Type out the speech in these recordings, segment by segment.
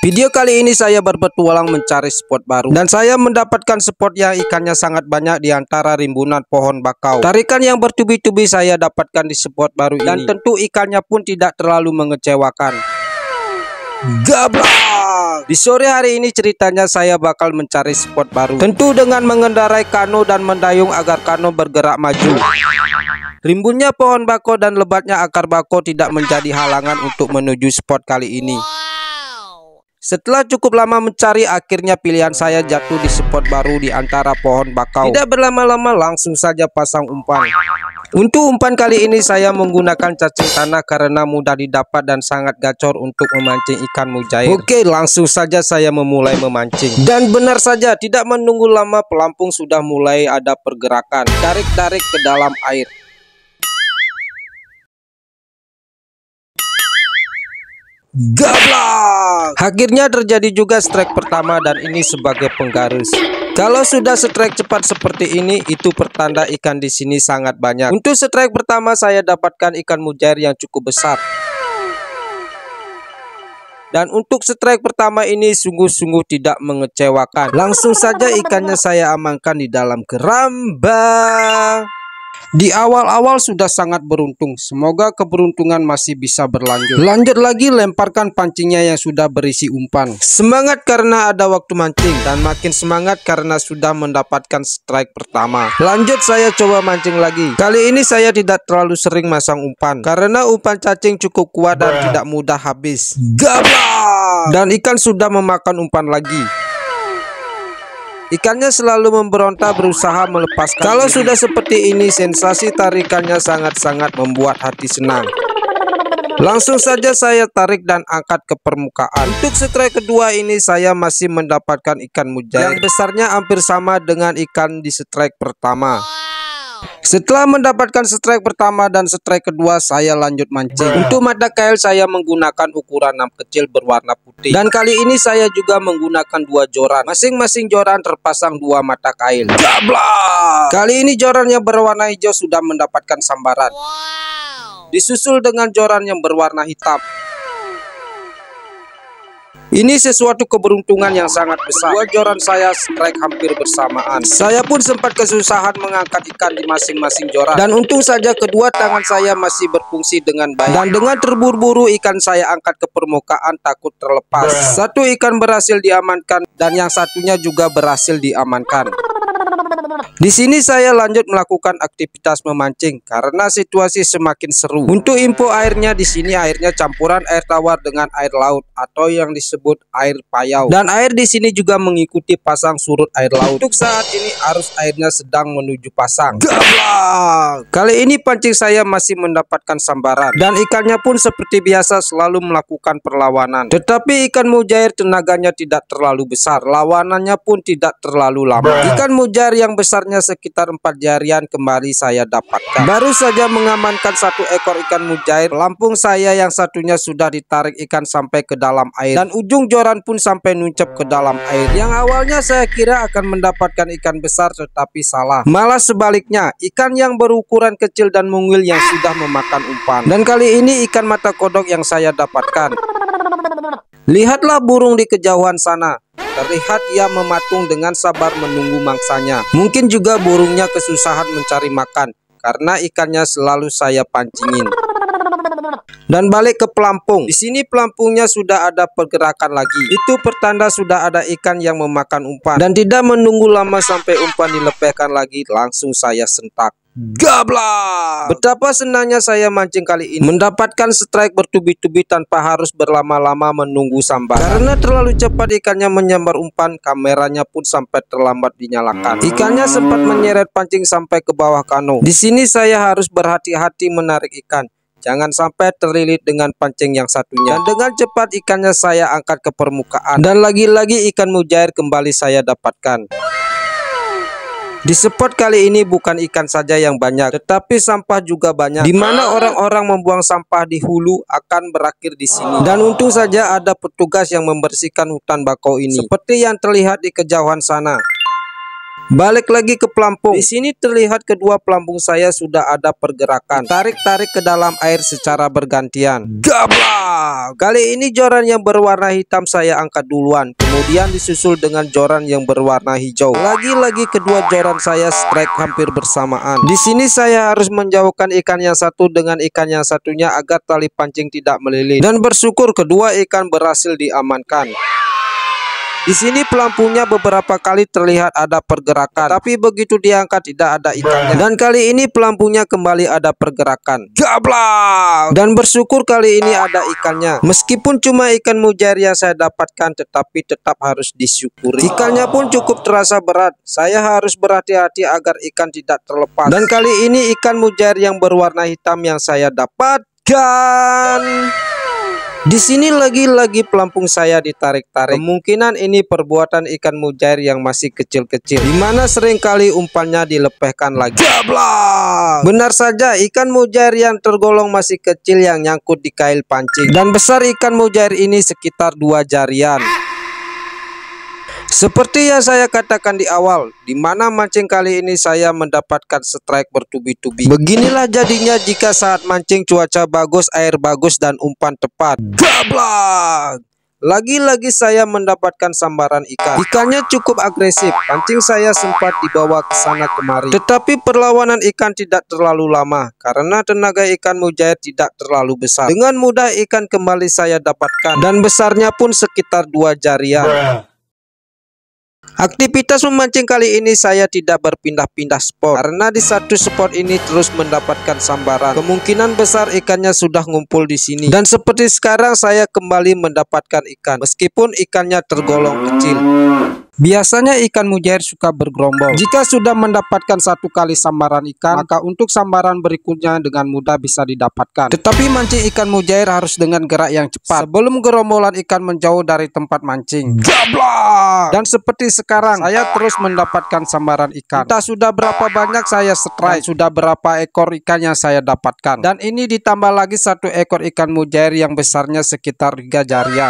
Video kali ini saya berpetualang mencari spot baru dan saya mendapatkan spot yang ikannya sangat banyak di antara rimbunan pohon bakau. Tarikan yang bertubi-tubi saya dapatkan di spot baru ini dan tentu ikannya pun tidak terlalu mengecewakan. Gablak! Di sore hari ini ceritanya saya bakal mencari spot baru, tentu dengan mengendarai kano dan mendayung agar kano bergerak maju. Rimbunnya pohon bako dan lebatnya akar bako tidak menjadi halangan untuk menuju spot kali ini. Setelah cukup lama mencari, akhirnya pilihan saya jatuh di spot baru di antara pohon bakau. Tidak berlama-lama langsung saja pasang umpan. Untuk umpan kali ini saya menggunakan cacing tanah karena mudah didapat dan sangat gacor untuk memancing ikan mujair. Oke, langsung saja saya memulai memancing. Dan benar saja, tidak menunggu lama pelampung sudah mulai ada pergerakan. Tarik-tarik ke dalam air. Gablak! Akhirnya terjadi juga strike pertama dan ini sebagai penggaris. Kalau sudah strike cepat seperti ini, itu pertanda ikan di sini sangat banyak. Untuk strike pertama saya dapatkan ikan mujair yang cukup besar. Dan untuk strike pertama ini sungguh-sungguh tidak mengecewakan. Langsung saja ikannya saya amankan di dalam keramba. Di awal-awal sudah sangat beruntung. Semoga keberuntungan masih bisa berlanjut. Lanjut lagi, lemparkan pancingnya yang sudah berisi umpan. Semangat karena ada waktu mancing dan makin semangat karena sudah mendapatkan strike pertama. Lanjut saya coba mancing lagi. Kali ini saya tidak terlalu sering masang umpan karena umpan cacing cukup kuat dan tidak mudah habis. Gablak! Dan ikan sudah memakan umpan lagi. Ikannya selalu memberontak berusaha melepaskan. Kalau sudah seperti ini, sensasi tarikannya sangat-sangat membuat hati senang. Langsung saja saya tarik dan angkat ke permukaan. Untuk strike kedua ini saya masih mendapatkan ikan mujair yang besarnya hampir sama dengan ikan di strike pertama. Setelah mendapatkan strike pertama dan strike kedua, saya lanjut mancing. Untuk mata kail saya menggunakan ukuran 6 kecil berwarna putih. Dan kali ini saya juga menggunakan 2 joran. Masing-masing joran terpasang 2 mata kail. Gablak! Kali ini joran yang berwarna hijau sudah mendapatkan sambaran. Disusul dengan joran yang berwarna hitam. Ini sesuatu keberuntungan yang sangat besar. 2 joran saya strike hampir bersamaan. Saya pun sempat kesusahan mengangkat ikan di masing-masing joran. Dan untung saja kedua tangan saya masih berfungsi dengan baik. Dan dengan terburu-buru ikan saya angkat ke permukaan takut terlepas. 1 ikan berhasil diamankan dan yang satunya juga berhasil diamankan. Di sini saya lanjut melakukan aktivitas memancing karena situasi semakin seru. Untuk info airnya, di sini airnya campuran air tawar dengan air laut atau yang disebut air payau. Dan air di sini juga mengikuti pasang surut air laut. Untuk saat ini arus airnya sedang menuju pasang. Gablak! Kali ini pancing saya masih mendapatkan sambaran dan ikannya pun seperti biasa selalu melakukan perlawanan. Tetapi ikan mujair tenaganya tidak terlalu besar. Lawanannya pun tidak terlalu lama. Ikan mujair yang besarnya sekitar 4 jarian kembali saya dapatkan. Baru saja mengamankan 1 ekor ikan mujair, pelampung saya yang satunya sudah ditarik ikan sampai ke dalam air dan ujung joran pun sampai nuncep ke dalam air. Yang awalnya saya kira akan mendapatkan ikan besar, tetapi salah. Malah sebaliknya, ikan yang berukuran kecil dan mungil yang sudah memakan umpan. Dan kali ini ikan mata kodok yang saya dapatkan. Lihatlah burung di kejauhan sana. Terlihat ia mematung dengan sabar menunggu mangsanya. Mungkin juga burungnya kesusahan mencari makan karena ikannya selalu saya pancingin. Dan balik ke pelampung. Di sini pelampungnya sudah ada pergerakan lagi. Itu pertanda sudah ada ikan yang memakan umpan. Dan tidak menunggu lama sampai umpan dilepaskan lagi, langsung saya sentak. Gablak! Betapa senangnya saya mancing kali ini, mendapatkan strike bertubi-tubi tanpa harus berlama-lama menunggu sambar. Karena terlalu cepat ikannya menyambar umpan, kameranya pun sampai terlambat dinyalakan. Ikannya sempat menyeret pancing sampai ke bawah kano. Di sini saya harus berhati-hati menarik ikan. Jangan sampai terlilit dengan pancing yang satunya. Dan dengan cepat ikannya saya angkat ke permukaan. Dan lagi-lagi ikan mujair kembali saya dapatkan. Di spot kali ini bukan ikan saja yang banyak, tetapi sampah juga banyak. Di mana orang-orang membuang sampah di hulu akan berakhir di sini. Dan untung saja ada petugas yang membersihkan hutan bakau ini, seperti yang terlihat di kejauhan sana. Balik lagi ke pelampung. Di sini terlihat kedua pelampung saya sudah ada pergerakan. Tarik-tarik ke dalam air secara bergantian. Gablak! Kali ini joran yang berwarna hitam saya angkat duluan. Kemudian disusul dengan joran yang berwarna hijau. Lagi-lagi kedua joran saya strike hampir bersamaan. Di sini saya harus menjauhkan ikan yang satu dengan ikan yang satunya agar tali pancing tidak melilit. Dan bersyukur kedua ikan berhasil diamankan. Di sini pelampungnya beberapa kali terlihat ada pergerakan, tapi begitu diangkat tidak ada ikannya. Dan kali ini pelampungnya kembali ada pergerakan. Gablak! Dan bersyukur kali ini ada ikannya. Meskipun cuma ikan mujair yang saya dapatkan, tetapi tetap harus disyukuri. Ikannya pun cukup terasa berat. Saya harus berhati-hati agar ikan tidak terlepas. Dan kali ini ikan mujair yang berwarna hitam yang saya dapatkan. Di sini lagi-lagi pelampung saya ditarik-tarik. Kemungkinan ini perbuatan ikan mujair yang masih kecil-kecil, dimana seringkali umpannya dilepehkan lagi. Gablak! Benar saja, ikan mujair yang tergolong masih kecil yang nyangkut di kail pancing. Dan besar ikan mujair ini sekitar 2 jarian. Seperti yang saya katakan di awal, di mana mancing kali ini saya mendapatkan strike bertubi-tubi. Beginilah jadinya jika saat mancing cuaca bagus, air bagus, dan umpan tepat. Gablak! Lagi-lagi saya mendapatkan sambaran ikan. Ikannya cukup agresif. Pancing saya sempat dibawa ke sana kemari. Tetapi perlawanan ikan tidak terlalu lama karena tenaga ikan mujair tidak terlalu besar. Dengan mudah ikan kembali saya dapatkan dan besarnya pun sekitar 2 jarian. Aktivitas memancing kali ini saya tidak berpindah-pindah spot karena di satu spot ini terus mendapatkan sambaran. Kemungkinan besar ikannya sudah ngumpul di sini. Dan seperti sekarang saya kembali mendapatkan ikan meskipun ikannya tergolong kecil. Biasanya ikan mujair suka bergerombol. Jika sudah mendapatkan 1 kali sambaran ikan, maka untuk sambaran berikutnya dengan mudah bisa didapatkan. Tetapi mancing ikan mujair harus dengan gerak yang cepat sebelum gerombolan ikan menjauh dari tempat mancing. Gablak! Dan seperti sekarang saya terus mendapatkan sambaran ikan. Entah sudah berapa banyak saya strike, sudah berapa ekor ikan yang saya dapatkan. Dan ini ditambah lagi 1 ekor ikan mujair yang besarnya sekitar 3 jarian.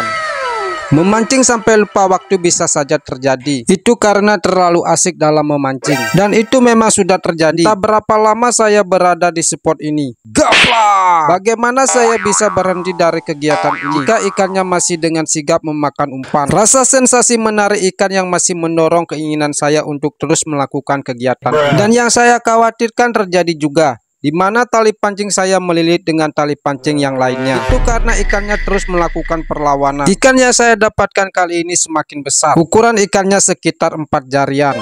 Memancing sampai lupa waktu bisa saja terjadi. Itu karena terlalu asik dalam memancing. Dan itu memang sudah terjadi. Tak berapa lama saya berada di spot ini. Gablak! Bagaimana saya bisa berhenti dari kegiatan ini jika ikannya masih dengan sigap memakan umpan? Rasa sensasi menarik ikan yang masih mendorong keinginan saya untuk terus melakukan kegiatan. Dan yang saya khawatirkan terjadi juga, di mana tali pancing saya melilit dengan tali pancing yang lainnya. Itu karena ikannya terus melakukan perlawanan. Ikan yang saya dapatkan kali ini semakin besar. Ukuran ikannya sekitar 4 jarian.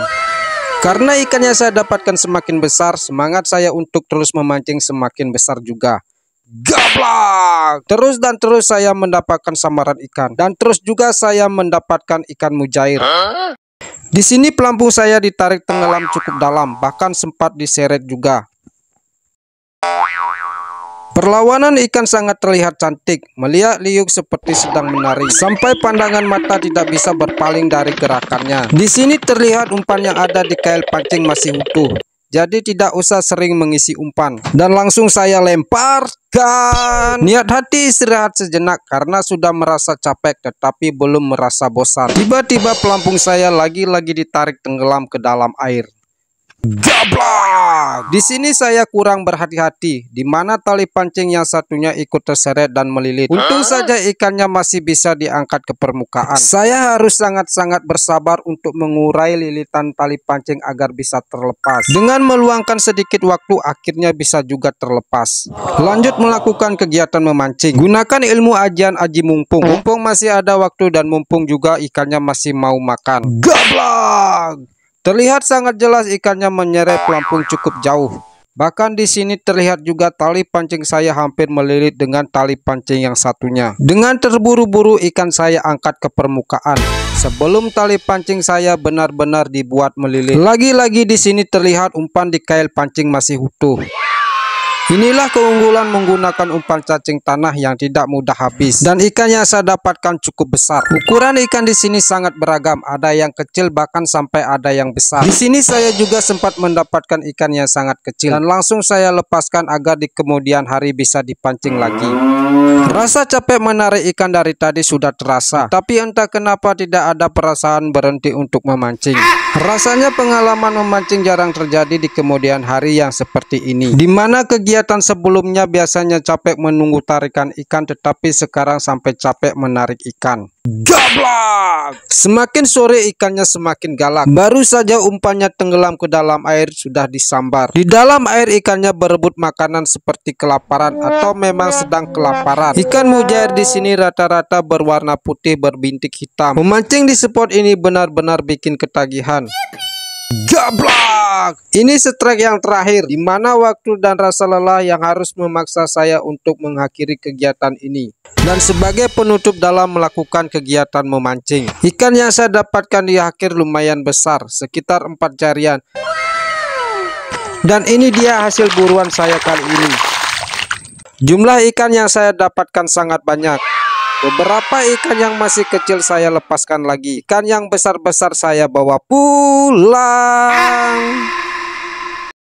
Karena ikan yang saya dapatkan semakin besar, semangat saya untuk terus memancing semakin besar juga. Gablak! Terus dan terus saya mendapatkan sambaran ikan. Dan terus juga saya mendapatkan ikan mujair. Di sini pelampung saya ditarik tenggelam cukup dalam, bahkan sempat diseret juga. Perlawanan ikan sangat terlihat cantik, meliuk-liuk seperti sedang menari, sampai pandangan mata tidak bisa berpaling dari gerakannya. Di sini terlihat umpan yang ada di kail pancing masih utuh, jadi tidak usah sering mengisi umpan. Dan langsung saya lemparkan. Niat hati istirahat sejenak karena sudah merasa capek tetapi belum merasa bosan. Tiba-tiba pelampung saya lagi-lagi ditarik tenggelam ke dalam air. Gablak! Di sini saya kurang berhati-hati, di mana tali pancing yang satunya ikut terseret dan melilit. Untung saja ikannya masih bisa diangkat ke permukaan. Saya harus sangat-sangat bersabar untuk mengurai lilitan tali pancing agar bisa terlepas. Dengan meluangkan sedikit waktu, akhirnya bisa juga terlepas. Lanjut melakukan kegiatan memancing. Gunakan ilmu ajian aji mumpung. Mumpung masih ada waktu dan mumpung juga ikannya masih mau makan. Gablak! Terlihat sangat jelas ikannya menyeret pelampung cukup jauh. Bahkan di sini terlihat juga tali pancing saya hampir melilit dengan tali pancing yang satunya. Dengan terburu-buru ikan saya angkat ke permukaan sebelum tali pancing saya benar-benar dibuat melilit. Lagi-lagi di sini terlihat umpan di kail pancing masih utuh. Inilah keunggulan menggunakan umpan cacing tanah yang tidak mudah habis, dan ikan yang saya dapatkan cukup besar. Ukuran ikan di sini sangat beragam, ada yang kecil bahkan sampai ada yang besar. Di sini saya juga sempat mendapatkan ikan yang sangat kecil, dan langsung saya lepaskan agar di kemudian hari bisa dipancing lagi. Rasa capek menarik ikan dari tadi sudah terasa, tapi entah kenapa tidak ada perasaan berhenti untuk memancing. Rasanya pengalaman memancing jarang terjadi di kemudian hari yang seperti ini, di mana kegiatan sebelumnya biasanya capek menunggu tarikan ikan, tetapi sekarang sampai capek menarik ikan. Gablak! Semakin sore ikannya semakin galak. Baru saja umpannya tenggelam ke dalam air sudah disambar. Di dalam air ikannya berebut makanan seperti kelaparan atau memang sedang kelaparan. Ikan mujair di sini rata-rata berwarna putih berbintik hitam. Memancing di spot ini benar-benar bikin ketagihan. Gablak! Ini strike yang terakhir, di mana waktu dan rasa lelah yang harus memaksa saya untuk mengakhiri kegiatan ini. Dan sebagai penutup dalam melakukan kegiatan memancing, ikan yang saya dapatkan di akhir lumayan besar, sekitar 4 jarian. Dan ini dia hasil buruan saya kali ini. Jumlah ikan yang saya dapatkan sangat banyak. Beberapa ikan yang masih kecil saya lepaskan lagi. Ikan yang besar-besar saya bawa pulang.